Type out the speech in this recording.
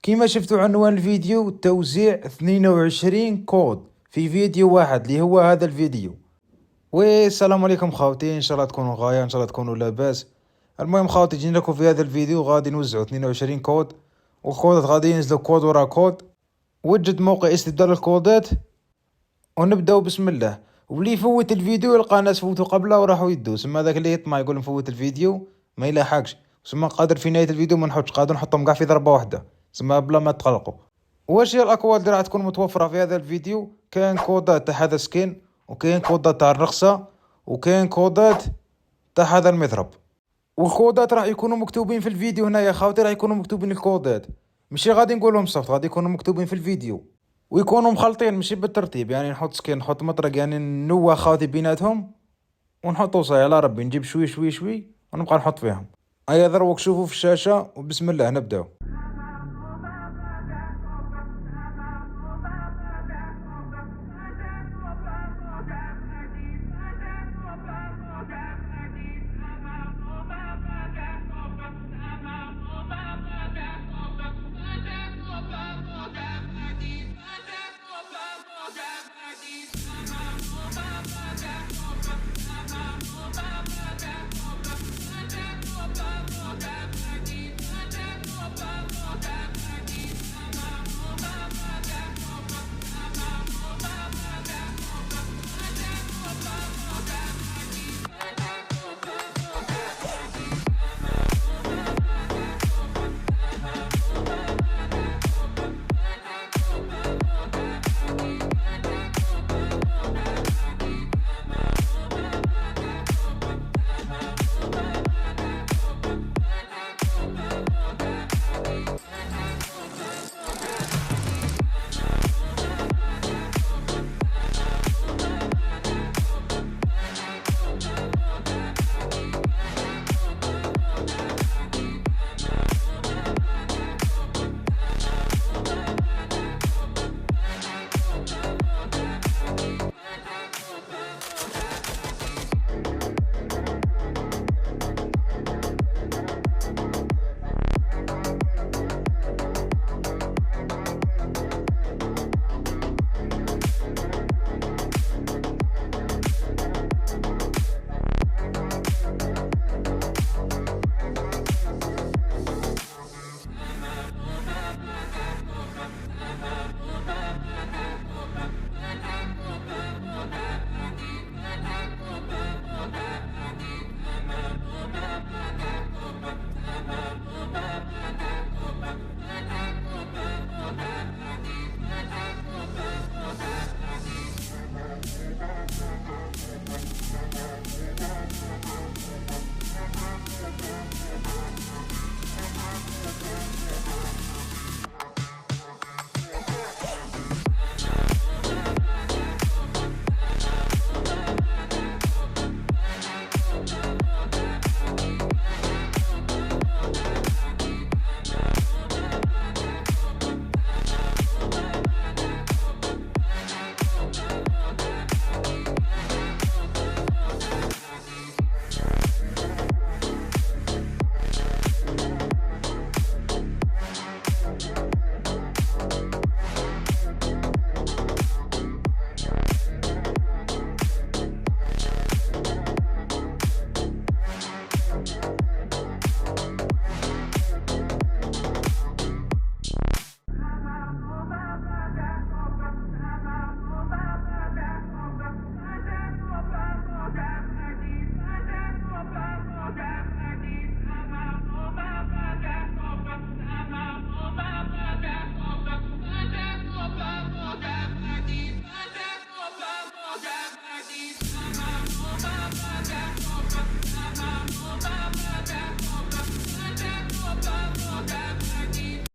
كيما شفتوا عنوان الفيديو توزيع 22 كود في فيديو واحد اللي هو هذا الفيديو. والسلام عليكم خاوتي، ان شاء الله تكونوا غاية، ان شاء الله تكونوا لاباس. المهم خاوتي، جينا لكم في هذا الفيديو غادي نوزعوا 22 كود، والكودات غادي ينزلوا كود ورا كود. وجد موقع استبدال الكودات ونبداو بسم الله. واللي يفوت الفيديو يلقى ناس فوتوا قبله وراحوا يدوس، اما ذاك اللي يطمع يقول نفوت الفيديو ما يلاحقش، ثم قادر في نهاية الفيديو ما نحطش، قادر نحطهم كاع في ضربة واحدة ثم بلا ما تقلقوا. واش هي الاكواد اللي راح تكون متوفرة في هذا الفيديو؟ كاين كودات تاع هذا سكين، وكاين كودات تاع الرخصة، وكاين كودات تاع هذا المضرب. والكودات راح يكونوا مكتوبين في الفيديو هنا يا خاوتي، راح يكونوا مكتوبين الكودات، ماشي غادي نقولهم صفت، غادي يكونوا مكتوبين في الفيديو ويكونوا مخلطين ماشي بالترتيب. يعني نحط سكين نحط مطرق، يعني نوع خاوتي بيناتهم ونحطوا صاي على ربي، نجيب شوي شوي شوي ونبقى نحط فيهم. هيا دروك شوفوا في الشاشة وبسم الله نبداو.